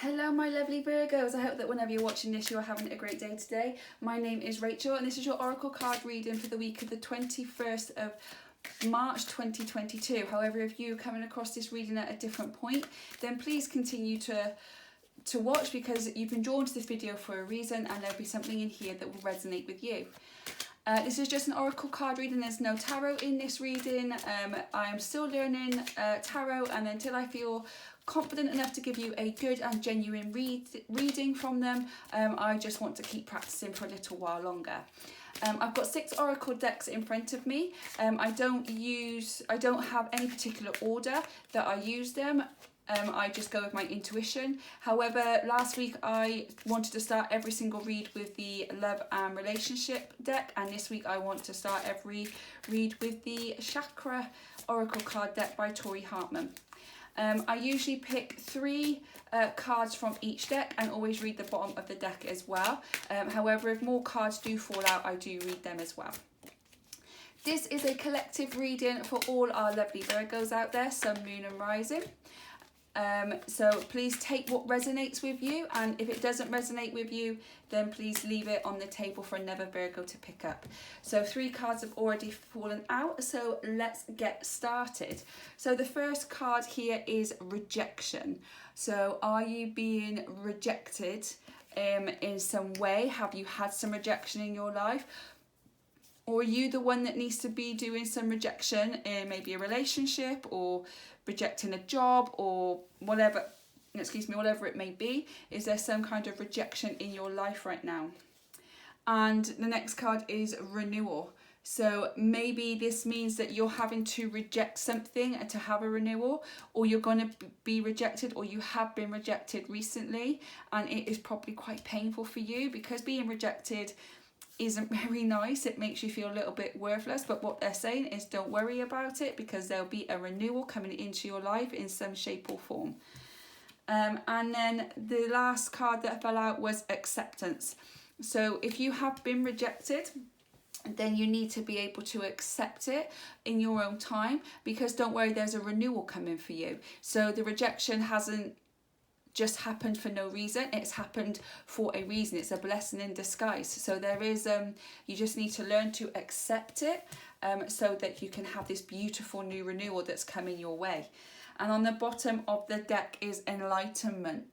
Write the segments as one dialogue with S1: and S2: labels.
S1: Hello my lovely Virgos, I hope that whenever you're watching this you are having a great day today. My name is Rachel and this is your Oracle card reading for the week of the 21st of March 2022. However, if you're coming across this reading at a different point, then please continue to watch because you've been drawn to this video for a reason and there'll be something in here that will resonate with you. This is just an Oracle card reading, there's no tarot in this reading. I am still learning tarot, and until I feel confident enough to give you a good and genuine reading from them, I just want to keep practicing for a little while longer. I've got 6 Oracle decks in front of me. I don't have any particular order that I use them. I just go with my intuition. However, last week I wanted to start every single read with the love and relationship deck, and this week I want to start every read with the chakra oracle card deck by Tori Hartman. I usually pick 3 cards from each deck and always read the bottom of the deck as well. However, if more cards do fall out, I do read them as well. This is a collective reading for all our lovely Virgos out there, Sun, Moon and Rising. So please take what resonates with you, and if it doesn't resonate with you, then please leave it on the table for another Virgo to pick up. So 3 cards have already fallen out, so let's get started. So the first card here is rejection. So are you being rejected in some way? Have you had some rejection in your life? Or are you the one that needs to be doing some rejection in maybe a relationship, or rejecting a job, or whatever it may be? Is there some kind of rejection in your life right now? And the next card is renewal. So maybe this means that you're having to reject something to have a renewal, or you're going to be rejected, or you have been rejected recently, and it is probably quite painful for you because being rejected isn't very nice. It makes you feel a little bit worthless, but what they're saying is don't worry about it because there'll be a renewal coming into your life in some shape or form. And then the last card that fell out was acceptance. So if you have been rejected, then you need to be able to accept it in your own time, because don't worry, there's a renewal coming for you. So the rejection hasn't just happened for no reason, it's happened for a reason. It's a blessing in disguise. So there is you just need to learn to accept it so that you can have this beautiful new renewal that's coming your way. And on the bottom of the deck is enlightenment.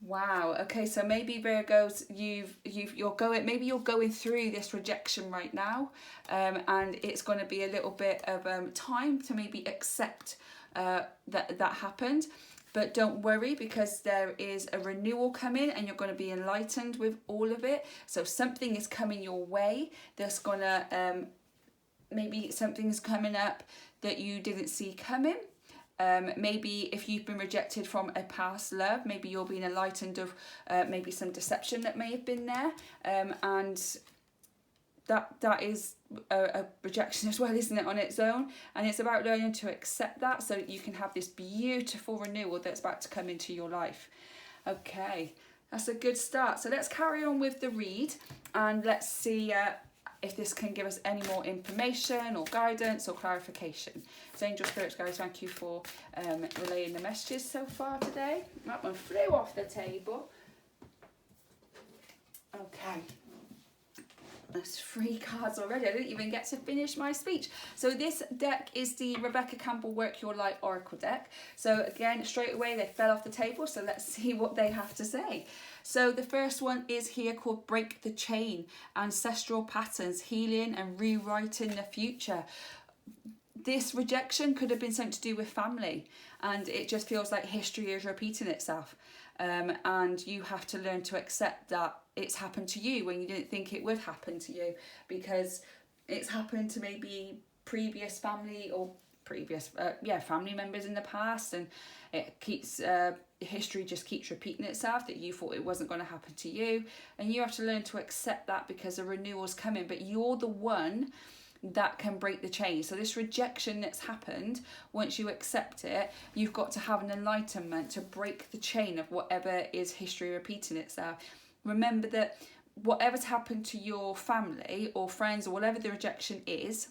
S1: Wow, okay, so maybe Virgos, you're going through this rejection right now, and it's going to be a little bit of time to maybe accept that happened. But don't worry, because there is a renewal coming and you're going to be enlightened with all of it. So something is coming your way that's going to, maybe something's coming up that you didn't see coming. Maybe if you've been rejected from a past love, maybe you're being enlightened of maybe some deception that may have been there. And that is a rejection as well, isn't it, on its own? And it's about learning to accept that so that you can have this beautiful renewal that's about to come into your life. Okay, that's a good start. So let's carry on with the read and let's see if this can give us any more information or guidance or clarification. So angel spirits, guys, thank you for relaying the messages so far today. That one flew off the table. Okay. That's 3 cards already. I didn't even get to finish my speech. So this deck is the Rebecca Campbell Work Your Light Oracle deck. So again, straight away they fell off the table. So let's see what they have to say. So the first one is here called Break the Chain, Ancestral Patterns, Healing and Rewriting the Future. This rejection could have been something to do with family, and it just feels like history is repeating itself. And you have to learn to accept that it's happened to you when you didn't think it would happen to you, because it's happened to maybe previous family or family members in the past, and it keeps history just keeps repeating itself, that you thought it wasn't going to happen to you, and you have to learn to accept that because a renewal's coming, but you're the one that can break the chain. So this rejection that's happened, once you accept it, you've got to have an enlightenment to break the chain of whatever is history repeating itself. Remember that whatever's happened to your family or friends or whatever the rejection is,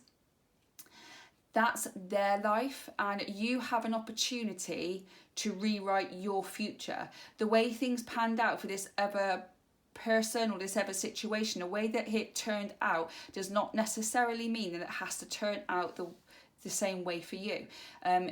S1: That's their life, and you have an opportunity to rewrite your future. The way things panned out for this other person or this other situation, the way that it turned out does not necessarily mean that it has to turn out the same way for you.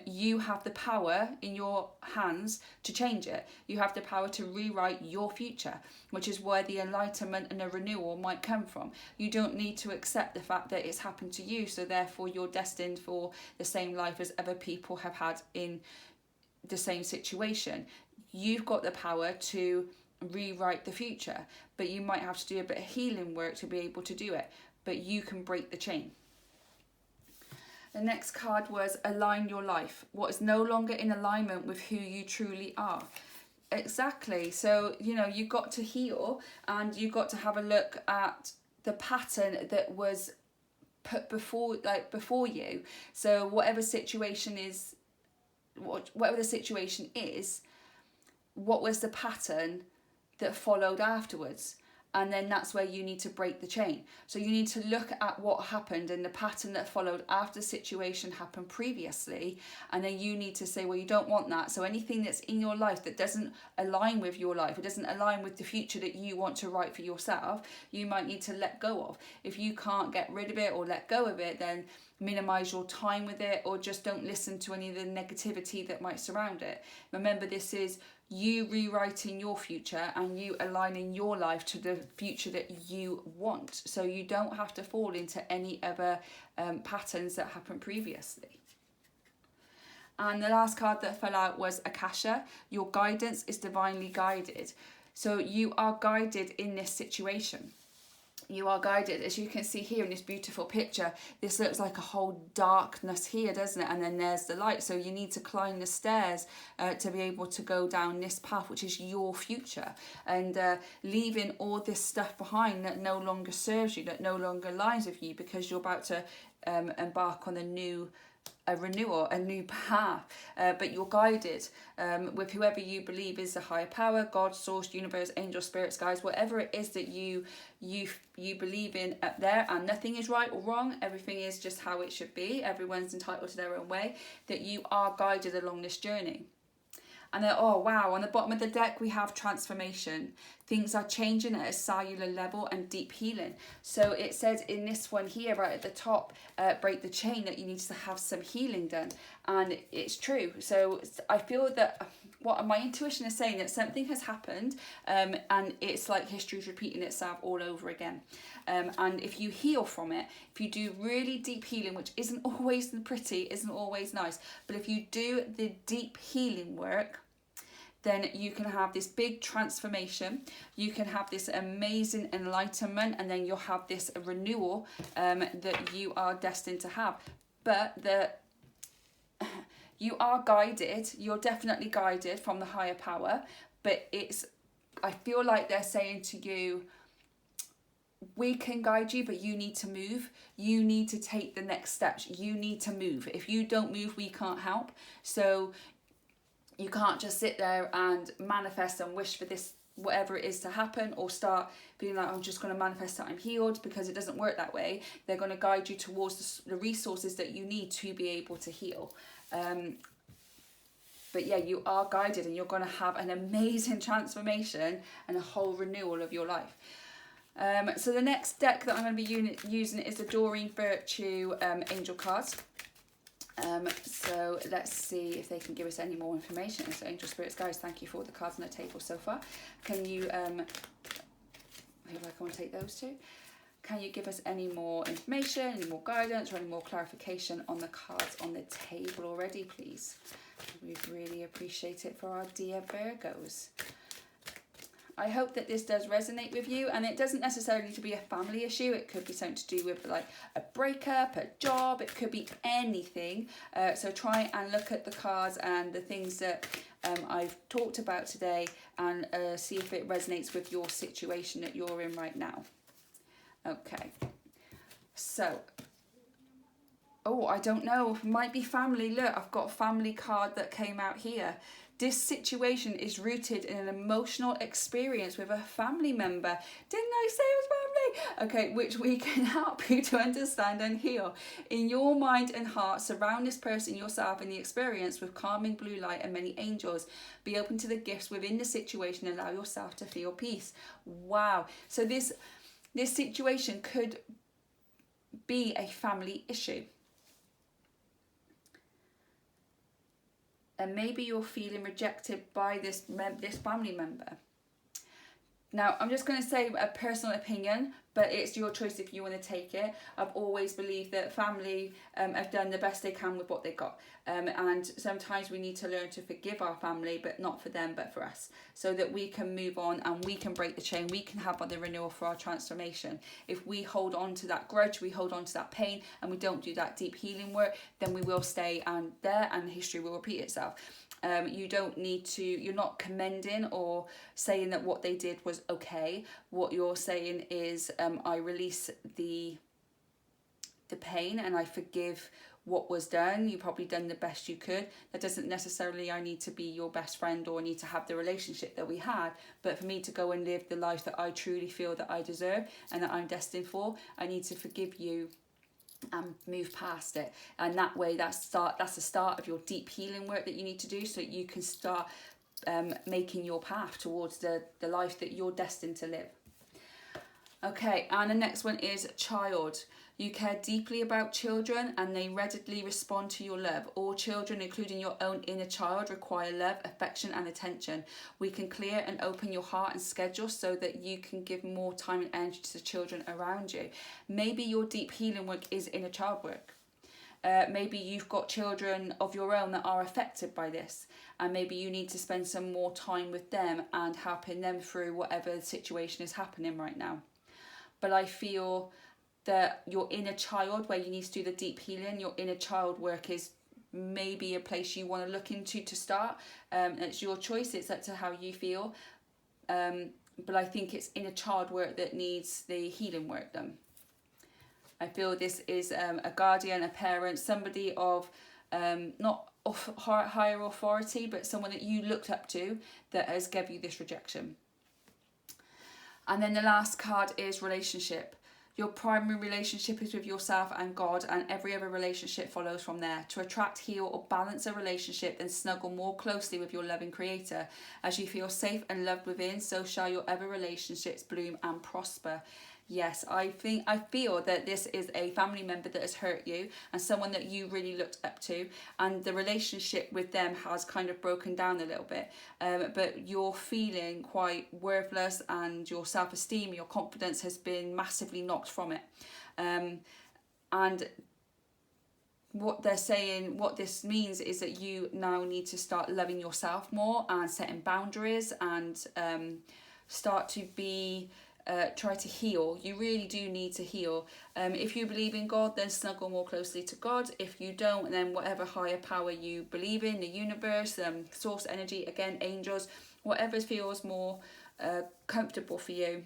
S1: You have the power in your hands to change it. You have the power to rewrite your future, which is where the enlightenment and the renewal might come from. You don't need to accept the fact that it's happened to you, so therefore you're destined for the same life as other people have had in the same situation. You've got the power to rewrite the future, but you might have to do a bit of healing work to be able to do it, but you can break the chain. The next card was align your life. What is no longer in alignment with who you truly are. Exactly. So, you know, you got to heal, and you got to have a look at the pattern that was put before you. So whatever the situation is, what was the pattern that followed afterwards? And then that's where you need to break the chain. So you need to look at what happened and the pattern that followed after the situation happened previously. And then you need to say, well, you don't want that. So anything that's in your life that doesn't align with your life, it doesn't align with the future that you want to write for yourself, you might need to let go of. If you can't get rid of it or let go of it, then minimize your time with it, or just don't listen to any of the negativity that might surround it. Remember, this is you rewriting your future and you aligning your life to the future that you want. So you don't have to fall into any other patterns that happened previously. And the last card that fell out was Akasha. Your guidance is divinely guided. So you are guided in this situation. You are guided, as you can see here in this beautiful picture. This looks like a whole darkness here, doesn't it? And then there's the light. So you need to climb the stairs to be able to go down this path, which is your future, and leaving all this stuff behind that no longer serves you, that no longer aligns with you, because you're about to embark on a renewal, a new path, but you're guided with whoever you believe is the higher power, God, source, universe, angel, spirits, guides, whatever it is that you believe in up there. And nothing is right or wrong, everything is just how it should be. Everyone's entitled to their own way. That you are guided along this journey. And then, oh wow, on the bottom of the deck we have transformation. Things are changing at a cellular level and deep healing. So it says in this one here right at the top, break the chain, that you need to have some healing done. And it's true. So I feel that what my intuition is saying, that something has happened, and it's like history's repeating itself all over again. And if you heal from it, if you do really deep healing, which isn't always pretty, isn't always nice, but if you do the deep healing work, then you can have this big transformation, you can have this amazing enlightenment, and then you'll have this renewal that you are destined to have. But you are guided, you're definitely guided from the higher power, but I feel like they're saying to you, we can guide you, but you need to move. You need to take the next steps. You need to move. If you don't move, we can't help. So you can't just sit there and manifest and wish for this, whatever it is, to happen, or start being like, I'm just going to manifest that I'm healed, because it doesn't work that way. They're going to guide you towards the resources that you need to be able to heal. But yeah, you are guided, and you're going to have an amazing transformation and a whole renewal of your life. So the next deck that I'm going to be using is the Doreen Virtue Angel cards. So let's see if they can give us any more information. So angel, spirits, guys, thank you for all the cards on the table so far. Can you, who do I want to take those to? Can you give us any more information, any more guidance, or any more clarification on the cards on the table already, please? We'd really appreciate it for our dear Virgos. I hope that this does resonate with you, and it doesn't necessarily need to be a family issue. It could be something to do with like a breakup, a job, it could be anything. So try and look at the cards and the things that I've talked about today, and see if it resonates with your situation that you're in right now. Okay, so, oh, I don't know, might be family. Look, I've got a family card that came out here. This situation is rooted in an emotional experience with a family member. Didn't I say it was family? Okay, which we can help you to understand and heal. In your mind and heart, surround this person, yourself, and the experience with calming blue light and many angels. Be open to the gifts within the situation. Allow yourself to feel peace. Wow. So this situation could be a family issue. And maybe you're feeling rejected by this family member. Now, I'm just going to say a personal opinion, but it's your choice if you want to take it. I've always believed that family have done the best they can with what they got. And sometimes we need to learn to forgive our family, but not for them, but for us. So that we can move on and we can break the chain. We can have the renewal for our transformation. If we hold on to that grudge, we hold on to that pain, and we don't do that deep healing work, then we will stay there and history will repeat itself. You don't need to, you're not commending or saying that what they did was okay. What you're saying is, I release the pain and I forgive what was done. You probably done the best you could. That doesn't necessarily I need to be your best friend or need to have the relationship that we had, but for me to go and live the life that I truly feel that I deserve and that I'm destined for, I need to forgive you and move past it. And that way, that's the start of your deep healing work that you need to do, so that you can start making your path towards the life that you're destined to live. Okay, and the next one is child. You care deeply about children and they readily respond to your love. All children, including your own inner child, require love, affection and attention. We can clear and open your heart and schedule so that you can give more time and energy to the children around you. Maybe your deep healing work is inner child work. Maybe you've got children of your own that are affected by this, and maybe you need to spend some more time with them and helping them through whatever situation is happening right now. But I feel that your inner child, where you need to do the deep healing, your inner child work is maybe a place you want to look into to start. It's your choice, it's up to how you feel. But I think it's inner child work that needs the healing work done. I feel this is a guardian, a parent, somebody of not of higher authority, but someone that you looked up to that has given you this rejection. And then the last card is relationship. Your primary relationship is with yourself and God, and every other relationship follows from there. To attract, heal or balance a relationship, then snuggle more closely with your loving creator. As you feel safe and loved within, so shall your other relationships bloom and prosper. Yes, I feel that this is a family member that has hurt you and someone that you really looked up to, and the relationship with them has kind of broken down a little bit, but you're feeling quite worthless and your self-esteem, your confidence has been massively knocked from it. And what they're saying, what this means is that you now need to start loving yourself more and setting boundaries and start to be try to heal. You really do need to heal. If you believe in God, then snuggle more closely to God. If you don't, then whatever higher power you believe in, the universe, source energy, again, angels, whatever feels more comfortable for you,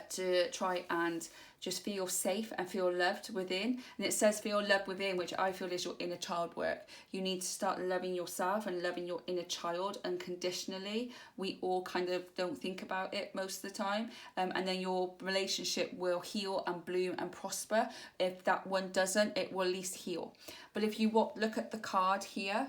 S1: to try and just feel safe and feel loved within. And it says feel loved within, which I feel is your inner child work. You need to start loving yourself and loving your inner child unconditionally. We all kind of don't think about it most of the time, and then your relationship will heal and bloom and prosper. If that one doesn't, it will at least heal. But if you look at the card here,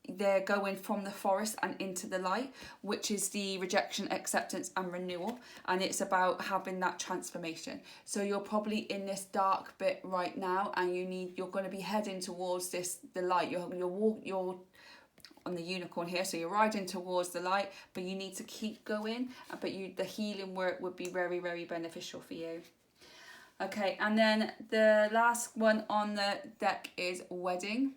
S1: they're going from the forest and into the light, which is the rejection, acceptance and renewal, and it's about having that transformation. So you're probably in this dark bit right now, and you're going to be heading towards the light. You're on the unicorn here, so you're riding towards the light, but you need to keep going. But the healing work would be very, very beneficial for you. Okay, and then the last one on the deck is wedding.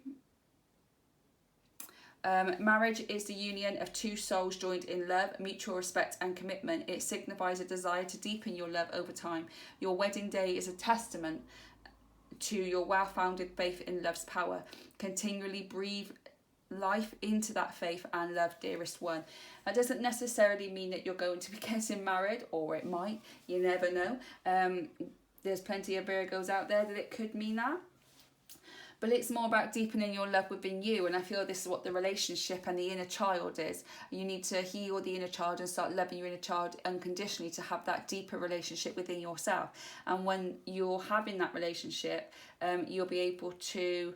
S1: Marriage is the union of two souls joined in love, mutual respect and commitment. It signifies a desire to deepen your love over time. Your wedding day is a testament to your well-founded faith in love's power. Continually breathe life into that faith and love, dearest one. That doesn't necessarily mean that you're going to be getting married, or it might. You never know. There's plenty of Virgos out there that it could mean that. but it's more about deepening your love within you. And I feel this is what the relationship and the inner child is. You need to heal the inner child and start loving your inner child unconditionally to have that deeper relationship within yourself. And when you're having that relationship, you'll be able to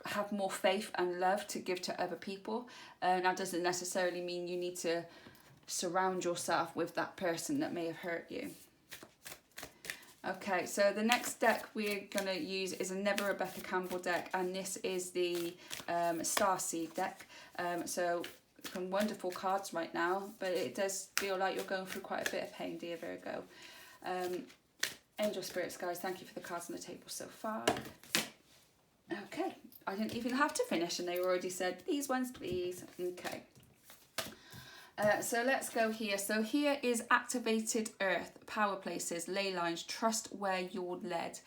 S1: have more faith and love to give to other people. And that doesn't necessarily mean you need to surround yourself with that person that may have hurt you. Okay, so the next deck we're going to use is another Rebecca Campbell deck, and this is the Starseed deck. So some wonderful cards right now, but it does feel like you're going through quite a bit of pain, dear Virgo. Angel spirits, guys, thank you for the cards on the table so far. Okay, I didn't even have to finish and they already said, these ones please. Okay. So let's go here. So here is activated earth, power places, ley lines, trust where you're led.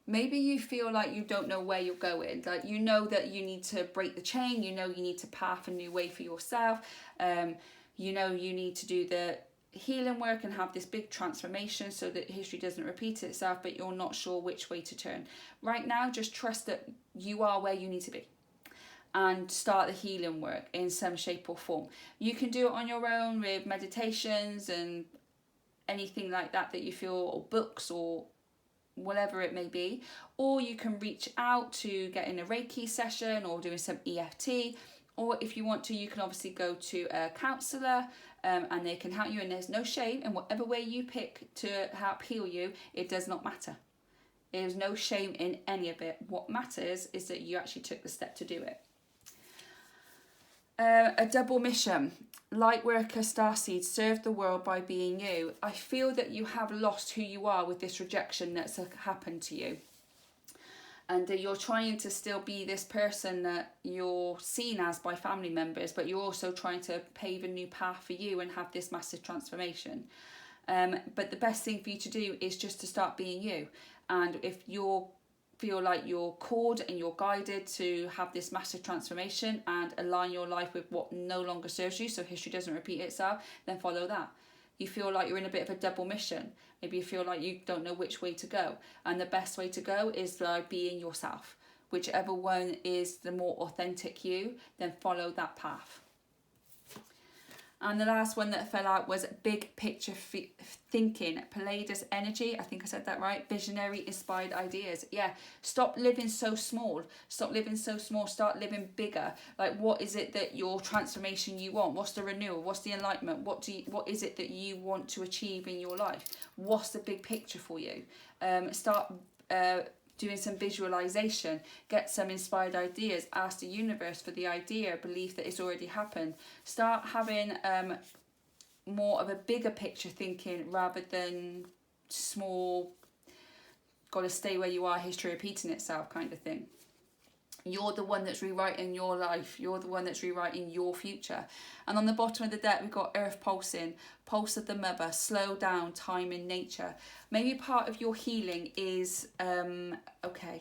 S1: Maybe you feel like you don't know where you're going. Like, you know that you need to break the chain. You know you need to path a new way for yourself. You know you need to do the healing work and have this big transformation so that history doesn't repeat itself, but you're not sure which way to turn. Right now, just trust that you are where you need to be, and start the healing work in some shape or form. You can do it on your own with meditations and anything like that that you feel, or books or whatever it may be. Or you can reach out to get in a Reiki session or doing some EFT. Or if you want to, you can obviously go to a counsellor and they can help you. And there's no shame in whatever way you pick to help heal you. It does not matter. There's no shame in any of it. What matters is that you actually took the step to do it. A double mission. Light worker starseed, serve the world by being you. I feel that you have lost who you are with this rejection that's happened to you. And you're trying to still be this person that you're seen as by family members, but you're also trying to pave a new path for you and have this massive transformation. But the best thing for you to do is just to start being you. And if you feel like you're called and you're guided to have this massive transformation and align your life with what no longer serves you, so history doesn't repeat itself, then follow that. You feel like you're in a bit of a double mission. Maybe you feel like you don't know which way to go. And the best way to go is by being yourself. Whichever one is the more authentic you, then follow that path. And the last one that fell out was big picture thinking, Pleiades energy. I think I said that right. Visionary, inspired ideas. Yeah, stop living so small. Stop living so small. Start living bigger. Like, what is it that your transformation you want? What's the renewal? What's the enlightenment? What is it that you want to achieve in your life? What's the big picture for you? Start doing some visualization, get some inspired ideas, ask the universe for the idea, believe that it's already happened. Start having more of a bigger picture thinking rather than small, gotta stay where you are, history repeating itself kind of thing. You're the one that's rewriting your life. You're the one that's rewriting your future. And on the bottom of the deck, we've got Earth pulsing, pulse of the mother, slow down, time in nature. Maybe part of your healing is, okay.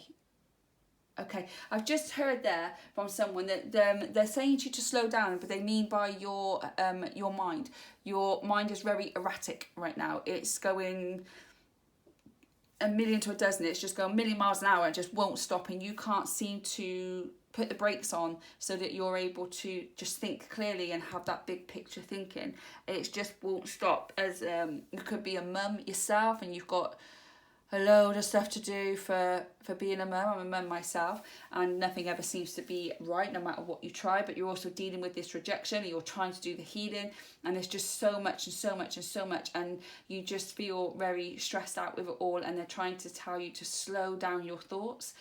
S1: I've just heard there from someone that they're saying to you to slow down, but they mean by your mind. Your mind is very erratic right now. It's going a million to a dozen. It's just going a million miles an hour and just won't stop, and you can't seem to put the brakes on so that you're able to just think clearly and have that big picture thinking. It just won't stop. As you could be a mum yourself and you've got a load of stuff to do for being a mum. I'm a mum myself, and nothing ever seems to be right no matter what you try, but you're also dealing with this rejection and you're trying to do the healing, and there's just so much and so much and so much, and you just feel very stressed out with it all, and they're trying to tell you to slow down your thoughts.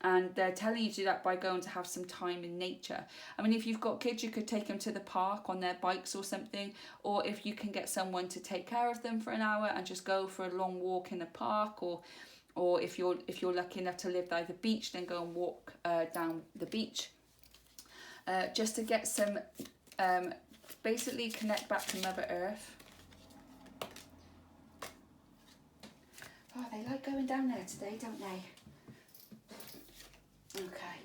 S1: And they're telling you to do that by going to have some time in nature. I mean, if you've got kids, you could take them to the park on their bikes or something. Or if you can get someone to take care of them for an hour and just go for a long walk in the park. Or if you're lucky enough to live by the beach, then go and walk down the beach. Just to get some, basically connect back to Mother Earth. Oh, they like going down there today, don't they? Okay,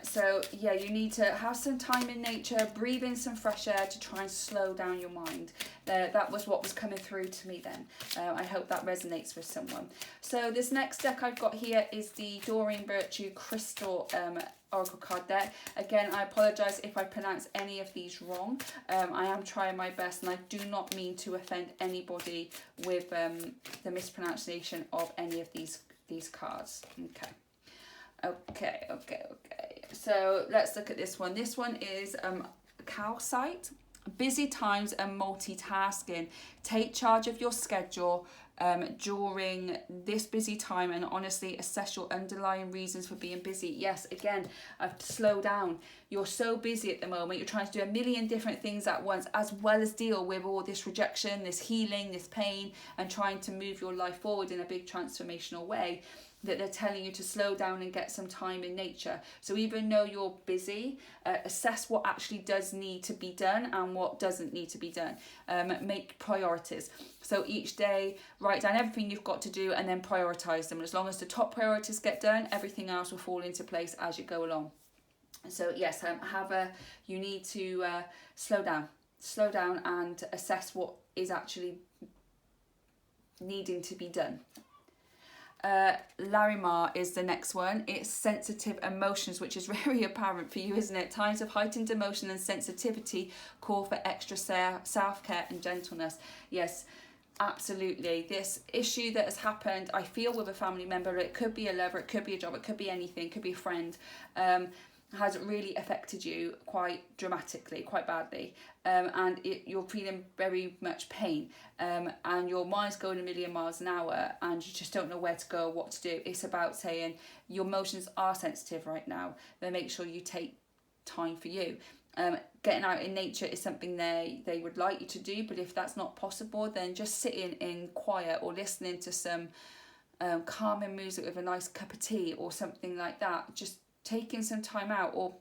S1: So yeah, you need to have some time in nature, breathe in some fresh air to try and slow down your mind. That was what was coming through to me then. I hope that resonates with someone. So this next deck I've got here is the Doreen Virtue Crystal Oracle card deck. Again, I apologise if I pronounce any of these wrong. I am trying my best, and I do not mean to offend anybody with the mispronunciation of any of these cards. Okay. So let's look at this one. This one is calcite. Busy times and multitasking. Take charge of your schedule during this busy time, and honestly assess your underlying reasons for being busy. Yes, again, I have to slow down. You're so busy at the moment. You're trying to do a million different things at once, as well as deal with all this rejection, this healing, this pain, and trying to move your life forward in a big transformational way, that they're telling you to slow down and get some time in nature. So even though you're busy, assess what actually does need to be done and what doesn't need to be done. Make priorities. So each day, write down everything you've got to do and then prioritize them. And as long as the top priorities get done, everything else will fall into place as you go along. So yes, you need to slow down and assess what is actually needing to be done. Larimar is the next one. It's sensitive emotions, which is very apparent for you, isn't it? Times of heightened emotion and sensitivity call for extra self-care and gentleness. Yes, absolutely. This issue that has happened, I feel, with a family member, it could be a lover, it could be a job, it could be anything, it could be a friend, has really affected you quite dramatically, quite badly, and you're feeling very much pain, and your mind's going a million miles an hour and you just don't know where to go or what to do. It's about saying your emotions are sensitive right now, then make sure you take time for you. Getting out in nature is something they would like you to do, but if that's not possible, then just sitting in quiet or listening to some calming music with a nice cup of tea or something like that, just taking some time out, or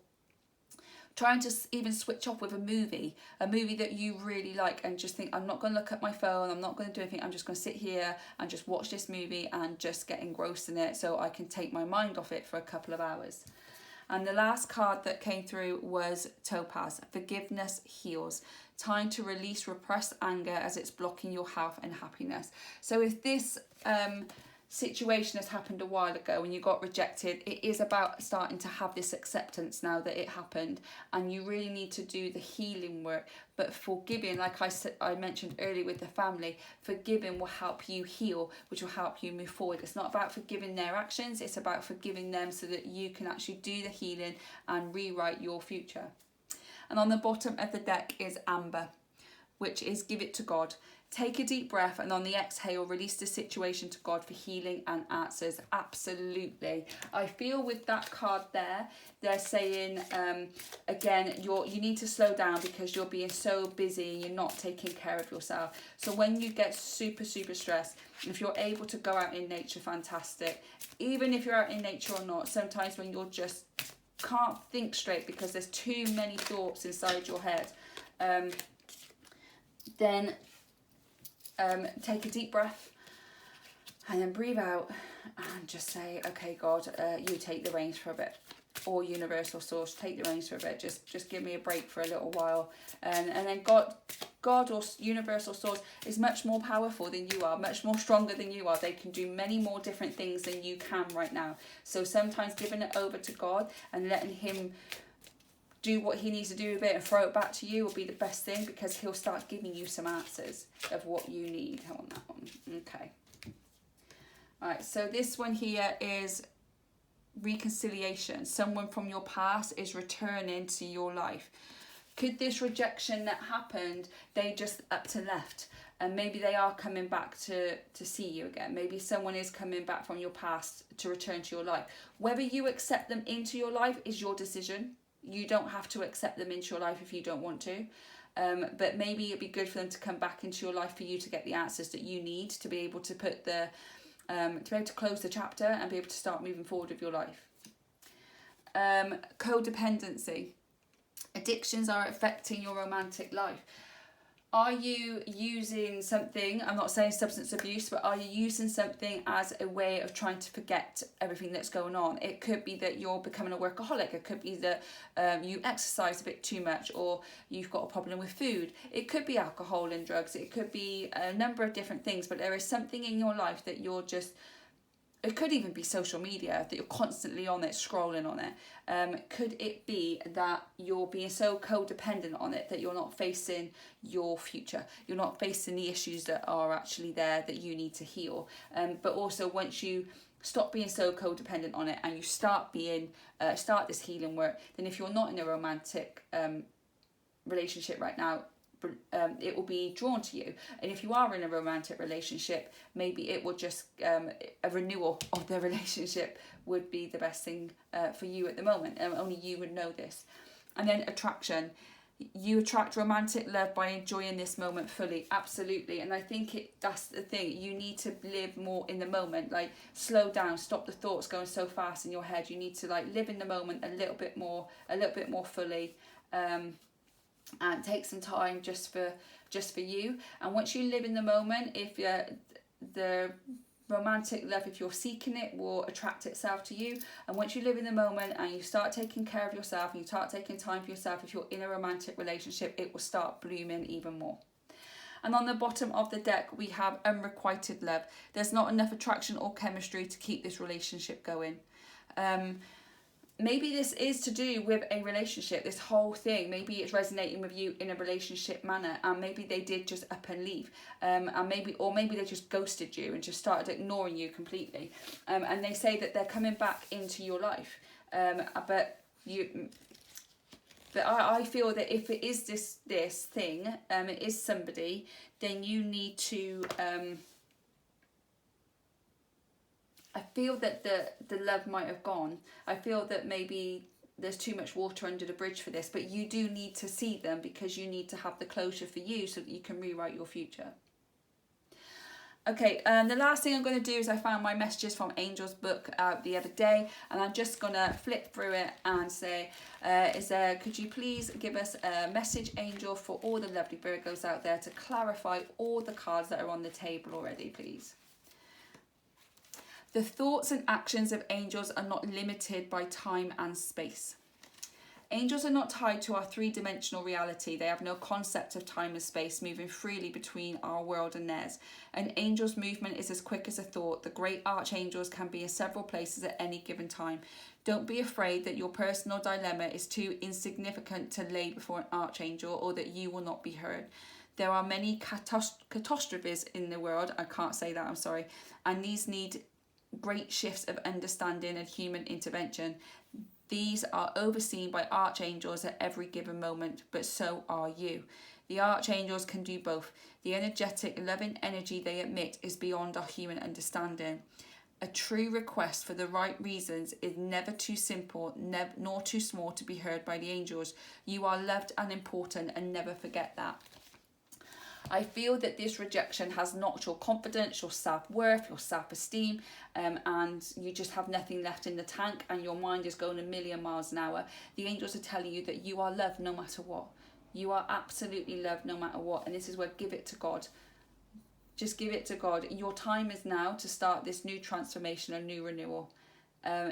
S1: trying to even switch off with a movie that you really like, and just think, I'm not going to look at my phone, I'm not going to do anything, I'm just going to sit here and just watch this movie and just get engrossed in it so I can take my mind off it for a couple of hours. And the last card that came through was Topaz. Forgiveness heals. Time to release repressed anger as it's blocking your health and happiness. So if this situation has happened a while ago and you got rejected, it is about starting to have this acceptance now that it happened, and you really need to do the healing work. But forgiving, like I mentioned earlier with the family, forgiving will help you heal, which will help you move forward. It's not about forgiving their actions, it's about forgiving them so that you can actually do the healing and rewrite your future. And on the bottom of the deck is Amber, which is give it to God. Take a deep breath, and on the exhale, release the situation to God for healing and answers. Absolutely. I feel with that card there, they're saying, again, you need to slow down because you're being so busy and you're not taking care of yourself. So when you get super, super stressed, if you're able to go out in nature, fantastic. Even if you're out in nature or not, sometimes when you're just can't think straight because there's too many thoughts inside your head, then take a deep breath and then breathe out and just say, okay, God, you take the reins for a bit, or universal source, take the reins for a bit, just give me a break for a little while. And then God or universal source is much more powerful than you are, much more stronger than you are. They can do many more different things than you can right now. So sometimes giving it over to God and letting him do what he needs to do with it and throw it back to you will be the best thing, because he'll start giving you some answers of what you need on that one. Okay. All right, so this one here is reconciliation. Someone from your past is returning to your life. Could this rejection that happened, they just up and left, and maybe they are coming back to see you again. Maybe someone is coming back from your past to return to your life. Whether you accept them into your life is your decision. You don't have to accept them into your life if you don't want to. But maybe it'd be good for them to come back into your life for you to get the answers that you need to be able to put to be able to close the chapter and be able to start moving forward with your life. Codependency. Addictions are affecting your romantic life. Are you using something, I'm not saying substance abuse, but are you using something as a way of trying to forget everything that's going on? It could be that you're becoming a workaholic. It could be that you exercise a bit too much, or you've got a problem with food. It could be alcohol and drugs. It could be a number of different things, but there is something in your life that you're just, it could even be social media, that you're constantly on it, scrolling on it. Could it be that you're being so codependent on it that you're not facing your future? You're not facing the issues that are actually there that you need to heal. But also, once you stop being so codependent on it and you start this healing work, then if you're not in a romantic relationship right now, it will be drawn to you. And if you are in a romantic relationship, maybe it will just a renewal of the relationship would be the best thing for you at the moment. Only you would know this. And then attraction. You attract romantic love by enjoying this moment fully. Absolutely. And I think that's the thing. You need to live more in the moment. Like, slow down, stop the thoughts going so fast in your head. You need to like live in the moment a little bit more fully. And take some time just for you. And once you live in the moment, if the romantic love, if you're seeking it, will attract itself to you. And once you live in the moment and you start taking care of yourself and you start taking time for yourself, if you're in a romantic relationship, it will start blooming even more. And on the bottom of the deck, we have unrequited love. There's not enough attraction or chemistry to keep this relationship going. Maybe this is to do with a relationship, this whole thing. Maybe it's resonating with you in a relationship manner, and maybe they did just up and leave. And maybe they just ghosted you and just started ignoring you completely. And they say that they're coming back into your life. But I feel that if it is this thing, it is somebody, then you need to... I feel that the love might have gone. I feel that maybe there's too much water under the bridge for this, but you do need to see them because you need to have the closure for you so that you can rewrite your future. Okay, the last thing I'm going to do is I found my messages from Angel's book out the other day, and I'm just going to flip through it and say, could you please give us a message, Angel, for all the lovely Virgos out there to clarify all the cards that are on the table already, please? The thoughts and actions of angels are not limited by time and space. Angels are not tied to our three-dimensional reality. They have no concept of time and space, moving freely between our world and theirs. An angel's movement is as quick as a thought. The great archangels can be in several places at any given time. Don't be afraid that your personal dilemma is too insignificant to lay before an archangel, or that you will not be heard. There are many catastrophes in the world. I can't say that, I'm sorry. And these need great shifts of understanding and human intervention. These are overseen by archangels at every given moment, but so are you. The archangels can do both. The energetic, loving energy they emit is beyond our human understanding. A true request for the right reasons is never too simple, nor too small to be heard by the angels. You are loved and important, and never forget that. I feel that this rejection has knocked your confidence, your self-worth, your self-esteem, and you just have nothing left in the tank and your mind is going a million miles an hour. The angels are telling you that you are loved no matter what. You are absolutely loved no matter what. And this is where give it to God. Just give it to God. Your time is now to start this new transformation, a new renewal.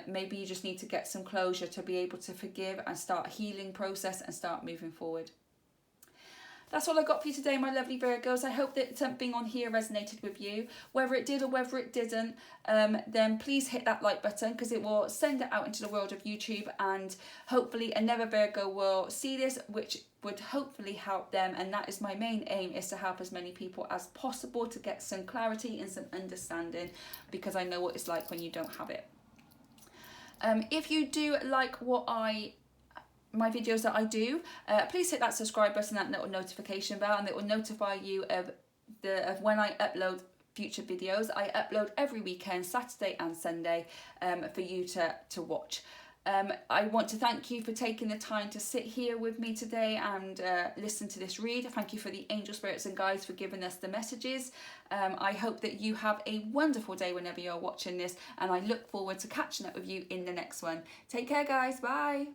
S1: Maybe you just need to get some closure to be able to forgive and start a healing process and start moving forward. That's all I got for you today, my lovely Virgos. I hope that something on here resonated with you. Whether it did or whether it didn't, then please hit that like button, because it will send it out into the world of YouTube, and hopefully another Virgo will see this, which would hopefully help them. And that is my main aim, is to help as many people as possible to get some clarity and some understanding, because I know what it's like when you don't have it. If you do like my videos that I do, please hit that subscribe button, that little notification bell, and it will notify you of when I upload future videos. I upload every weekend, Saturday and Sunday, for you to watch. I want to thank you for taking the time to sit here with me today and listen to this read. Thank you for the angel spirits and guides for giving us the messages. I hope that you have a wonderful day whenever you're watching this, and I look forward to catching up with you in the next one. Take care, guys. Bye.